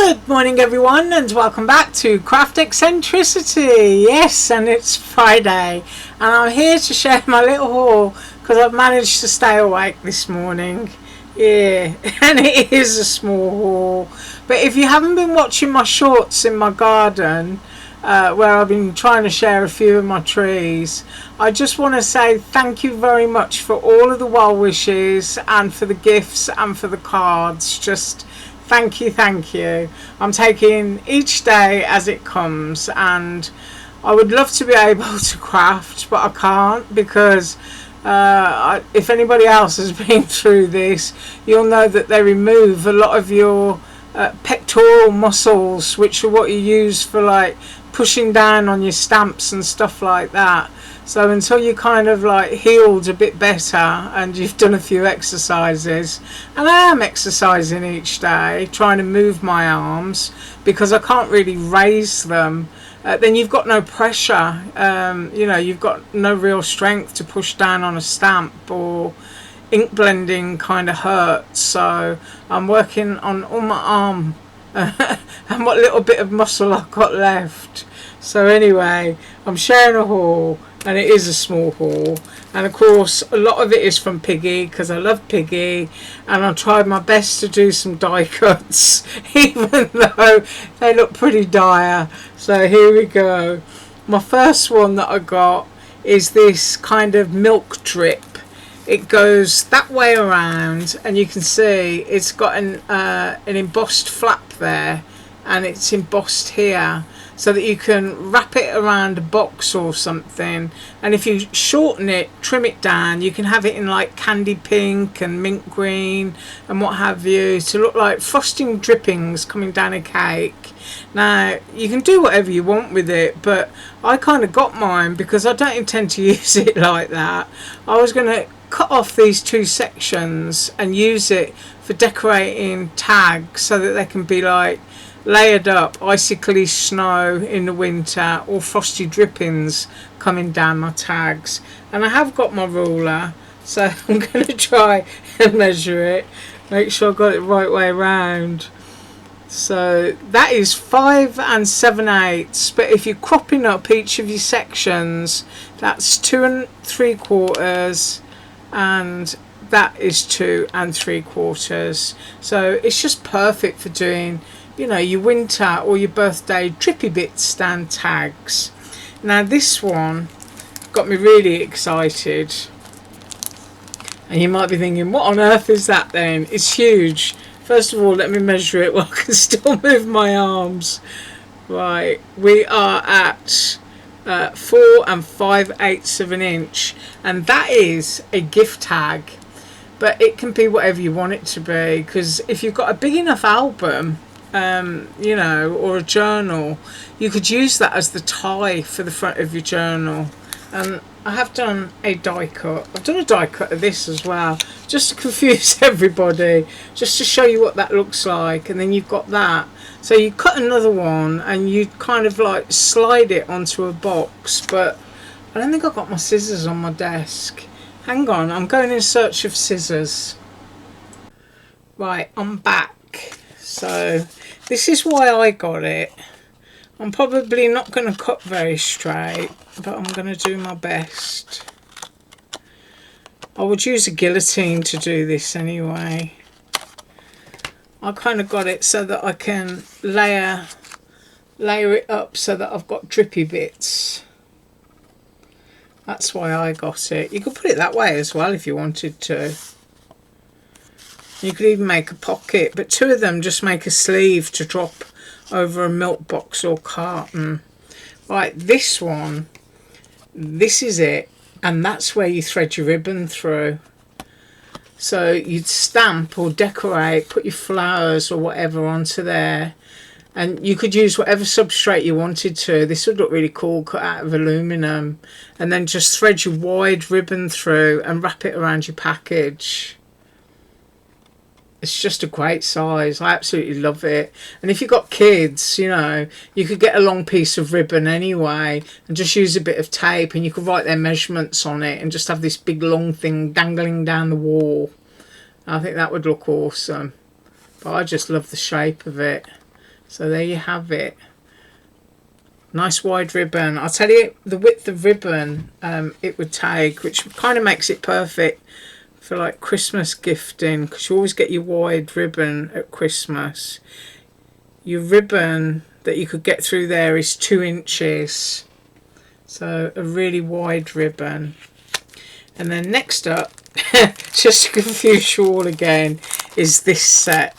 Good morning everyone, and welcome back to Craft Eccentricity. Yes, and it's Friday and I'm here to share my little haul because I've managed to stay awake this morning. Yeah, and it is a small haul, but if you haven't been watching my shorts in my garden where I've been trying to share a few of my trees, I just want to say thank you very much for all of the well wishes and for the gifts and for the cards. Just thank you. I'm taking each day as it comes, and I would love to be able to craft, but I can't because if anybody else has been through this, you'll know that they remove a lot of your pectoral muscles, which are what you use for like pushing down on your stamps and stuff like that. So until you kind of like healed a bit better and you've done a few exercises, and I am exercising each day trying to move my arms because I can't really raise them, then you've got no pressure, you've got no real strength to push down on a stamp, or ink blending kind of hurts. So I'm working on all my arm and what little bit of muscle I've got left. So anyway, I'm sharing a haul, and it is a small haul, and of course a lot of it is from Piggy because I love Piggy, and I tried my best to do some die cuts even though they look pretty dire. So here we go. My first one that I got is this kind of milk drip. It goes that way around, and you can see it's got an embossed flap there, and it's embossed here, so that you can wrap it around a box or something, and if you shorten it, trim it down, you can have it in like candy pink and mint green and what have you, to look like frosting drippings coming down a cake. Now you can do whatever you want with it, but I kind of got mine because I don't intend to use it like that. I was going to cut off these two sections and use it for decorating tags so that they can be like layered up, icicly snow in the winter, or frosty drippings coming down my tags. And I have got my ruler, so I'm going to try and measure it, make sure I got it right way around. So that is 5 7/8, but if you're cropping up each of your sections, that's 2 3/4, and that is 2 3/4. So it's just perfect for doing, your winter or your birthday drippy bits down tags. Now this one got me really excited, and you might be thinking, what on earth is that then? It's huge. First of all, let me measure it while I can still move my arms. Right, we are at 4 5/8 of an inch, and that is a gift tag, but it can be whatever you want it to be, because if you've got a big enough album, or a journal, you could use that as the tie for the front of your journal. And I have done a die cut. I've done a die cut of this as well, just to confuse everybody, just to show you what that looks like. And then you've got that, so you cut another one and you kind of like slide it onto a box. But I don't think I've got my scissors on my desk. Hang on, I'm going in search of scissors. Right, I'm back. So this is why I got it. I'm probably not going to cut very straight, but I'm going to do my best. I would use a guillotine to do this anyway. I kind of got it so that I can layer it up so that I've got drippy bits. That's why I got it. You could put it that way as well if you wanted to. You could even make a pocket, but two of them just make a sleeve to drop over a milk box or carton. Right, this one, this is it, and that's where you thread your ribbon through. So you'd stamp or decorate, put your flowers or whatever onto there, and you could use whatever substrate you wanted to. This would look really cool, cut out of aluminum, and then just thread your wide ribbon through and wrap it around your package. It's just a great size. I absolutely love it. And if you've got kids, you could get a long piece of ribbon anyway and just use a bit of tape, and you could write their measurements on it and just have this big long thing dangling down the wall. I think that would look awesome. But I just love the shape of it. So there you have it. Nice wide ribbon. I'll tell you the width of ribbon it would take, which kind of makes it perfect for like Christmas gifting, because you always get your wide ribbon at Christmas. Your ribbon that you could get through there is 2 inches. So a really wide ribbon. And then next up, just to confuse you all again, is this set.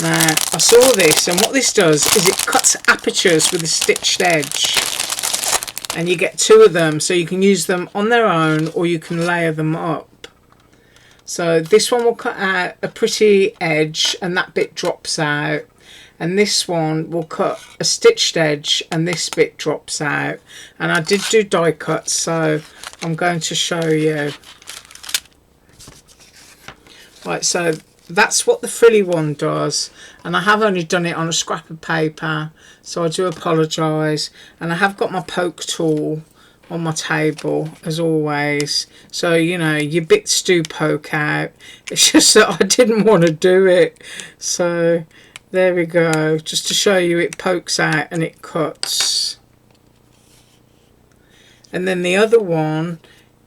Now, I saw this, and what this does is it cuts apertures with a stitched edge. And you get 2 of them, so you can use them on their own or you can layer them up. So this one will cut out a pretty edge and that bit drops out. And this one will cut a stitched edge and this bit drops out. And I did do die cuts, so I'm going to show you. Right, so that's what the frilly one does, and I have only done it on a scrap of paper, so I do apologise. And I have got my poke tool on my table as always, so you know your bits do poke out. It's just that I didn't want to do it, so there we go, just to show you it pokes out and it cuts. And then the other one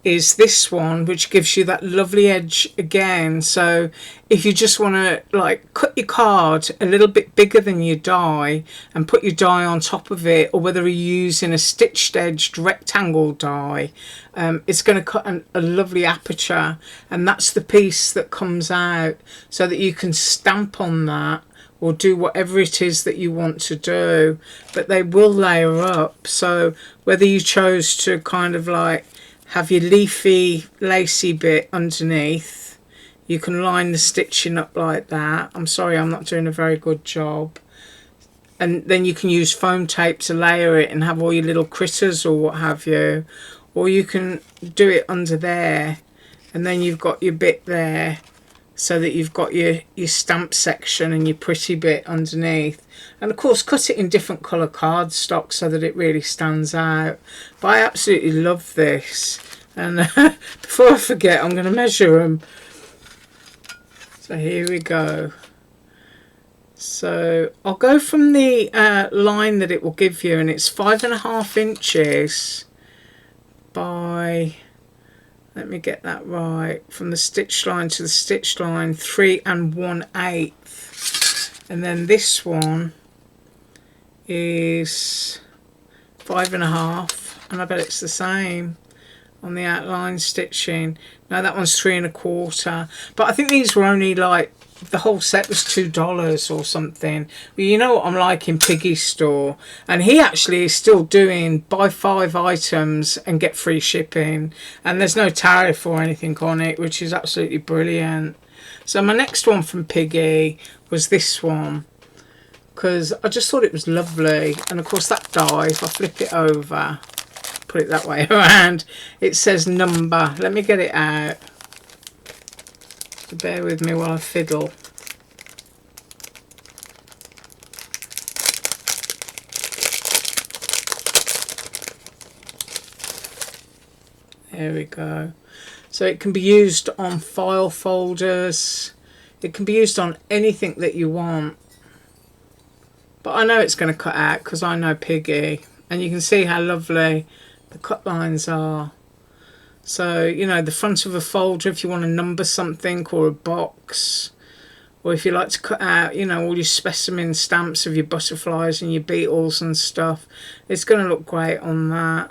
is this one, which gives you that lovely edge again. So if you just want to like cut your card a little bit bigger than your die and put your die on top of it, or whether you're using a stitched edged rectangle die, it's going to cut a lovely aperture, and that's the piece that comes out, so that you can stamp on that or do whatever it is that you want to do. But they will layer up, so whether you chose to kind of like have your leafy lacy bit underneath, you can line the stitching up like that. I'm sorry, I'm not doing a very good job. And then you can use foam tape to layer it and have all your little critters or what have you, or you can do it under there, and then you've got your bit there, so that you've got your stamp section and your pretty bit underneath. And of course cut it in different colour cardstock so that it really stands out. But I absolutely love this, and before I forget, I'm going to measure them. So here we go. So I'll go from the line that it will give you, and it's 5.5 inches by, let me get that right, from the stitch line to the stitch line, 3 1/8. And then this one is 5.5, and I bet it's the same on the outline stitching. No, that one's 3 1/4. But I think these were only like, the whole set was $2 or something. Well, you know what I'm like in Piggy's store, and he actually is still doing buy 5 items and get free shipping, and there's no tariff or anything on it, which is absolutely brilliant. So my next one from Piggy was this one, because I just thought it was lovely. And of course that die, if I flip it over, put it that way around, it says number. Let me get it out. Bear with me while I fiddle. There we go. So it can be used on file folders. It can be used on anything that you want. But I know it's going to cut out because I know Piggy. And you can see how lovely the cut lines are. So, you know, the front of a folder if you want to number something, or a box, or if you like to cut out, you know, all your specimen stamps of your butterflies and your beetles and stuff, it's going to look great on that.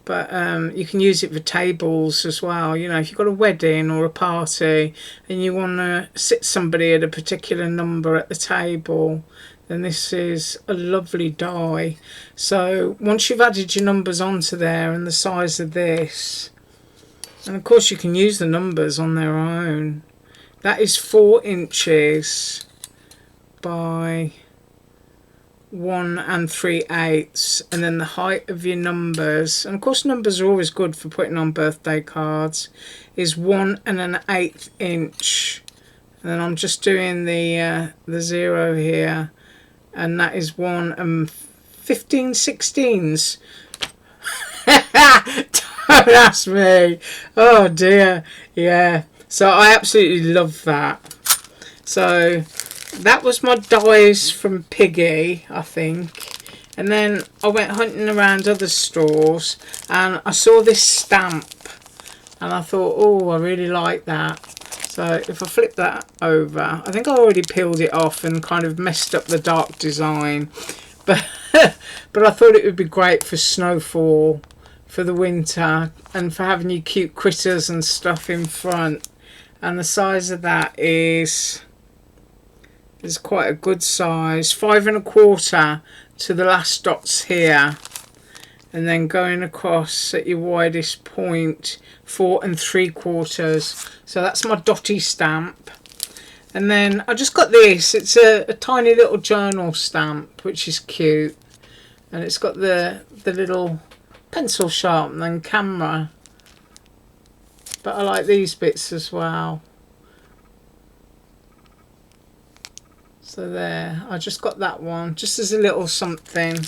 But you can use it for tables as well. You know, if you've got a wedding or a party and you want to sit somebody at a particular number at the table, then this is a lovely die. So once you've added your numbers onto there and the size of this, and of course you can use the numbers on their own. That is 4 inches by 1 3/8, and then the height of your numbers, and of course numbers are always good for putting on birthday cards, is 1 1/8 inch. And then I'm just doing the 0 here, and that is 1 15/16. Don't ask me. Oh dear. Yeah, so I absolutely love that. So that was my dies from Piggy, I think. And then I went hunting around other stores and I saw this stamp and I thought, oh, I really like that. So if I flip that over, I think I already peeled it off and kind of messed up the dark design. But but I thought it would be great for snowfall, for the winter, and for having your cute critters and stuff in front. And the size of that is quite a good size, 5 1/4 to the last dots here, and then going across at your widest point 4 3/4. So that's my dotty stamp. And then I just got this. It's a tiny little journal stamp, which is cute, and it's got the little pencil sharpener and camera. But I like these bits as well. So there, I just got that one just as a little something.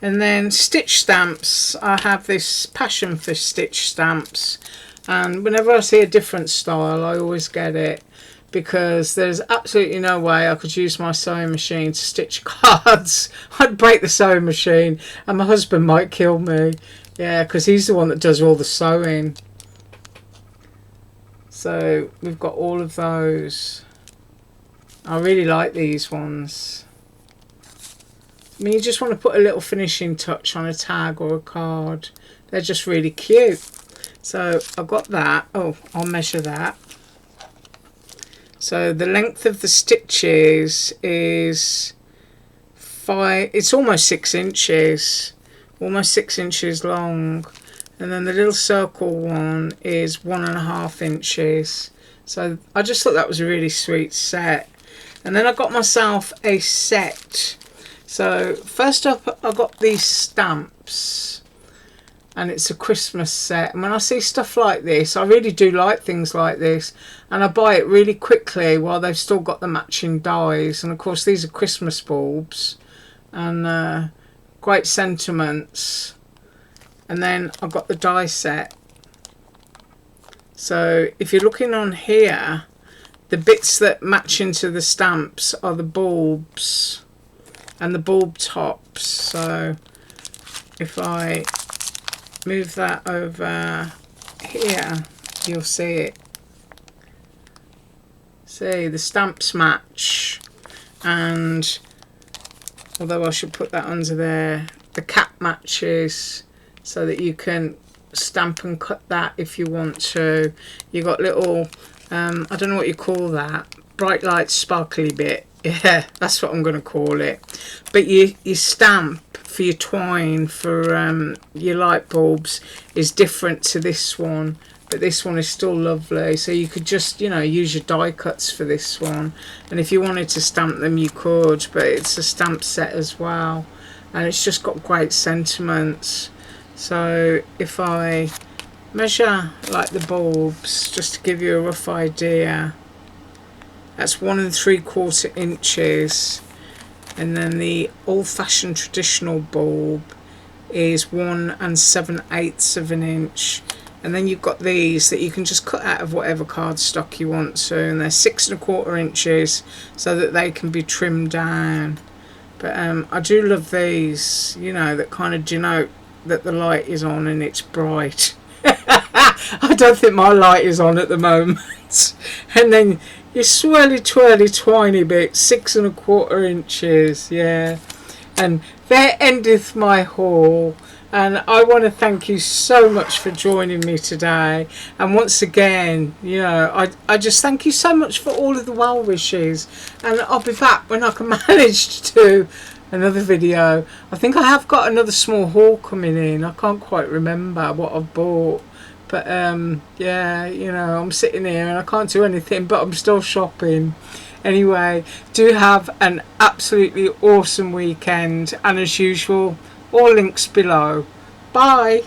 And then stitch stamps, I have this passion for stitch stamps, and whenever I see a different style I always get it, because there's absolutely no way I could use my sewing machine to stitch cards. I'd break the sewing machine and my husband might kill me. Yeah, because he's the one that does all the sewing. So we've got all of those. I really like these ones. I mean, you just want to put a little finishing touch on a tag or a card. They're just really cute. So I've got that. Oh, I'll measure that. So the length of the stitches is 5, it's almost 6 inches. Almost 6 inches long. And then the little circle one is 1.5 inches. So I just thought that was a really sweet set. And then I got myself a set. So first up I got these stamps, and it's a Christmas set. And when I see stuff like this, I really do like things like this, and I buy it really quickly while they've still got the matching dies. And of course these are Christmas bulbs, and great sentiments. And then I've got the die set. So if you're looking on here, the bits that match into the stamps are the bulbs and the bulb tops. So if I move that over here, you'll see it. See, the stamps match, and although I should put that under there, the cap matches, so that you can stamp and cut that if you want to. You got little I don't know what you call that, bright light sparkly bit. Yeah, that's what I'm going to call it. But your stamp for your twine for your light bulbs is different to this one, but this one is still lovely. So you could just, you know, use your die cuts for this one, and if you wanted to stamp them you could, but it's a stamp set as well, and it's just got great sentiments. So if I measure like the bulbs, just to give you a rough idea, that's 1 3/4 inches, and then the old-fashioned traditional bulb is 1 7/8 of an inch, and then you've got these that you can just cut out of whatever cardstock you want to, and they're 6 1/4 inches, so that they can be trimmed down. But I do love these, you know, that kind of denote that the light is on and it's bright. I don't think my light is on at the moment. And then your swirly twirly twiny bit, 6 1/4 inches, yeah. And there endeth my haul, and I want to thank you so much for joining me today. And once again, you know, I just thank you so much for all of the well wishes, and I'll be back when I can manage to do another video. I think I have got another small haul coming in. I can't quite remember what I've bought, but yeah, you know, I'm sitting here and I can't do anything, but I'm still shopping. Anyway, do have an absolutely awesome weekend, and as usual, all links below. Bye.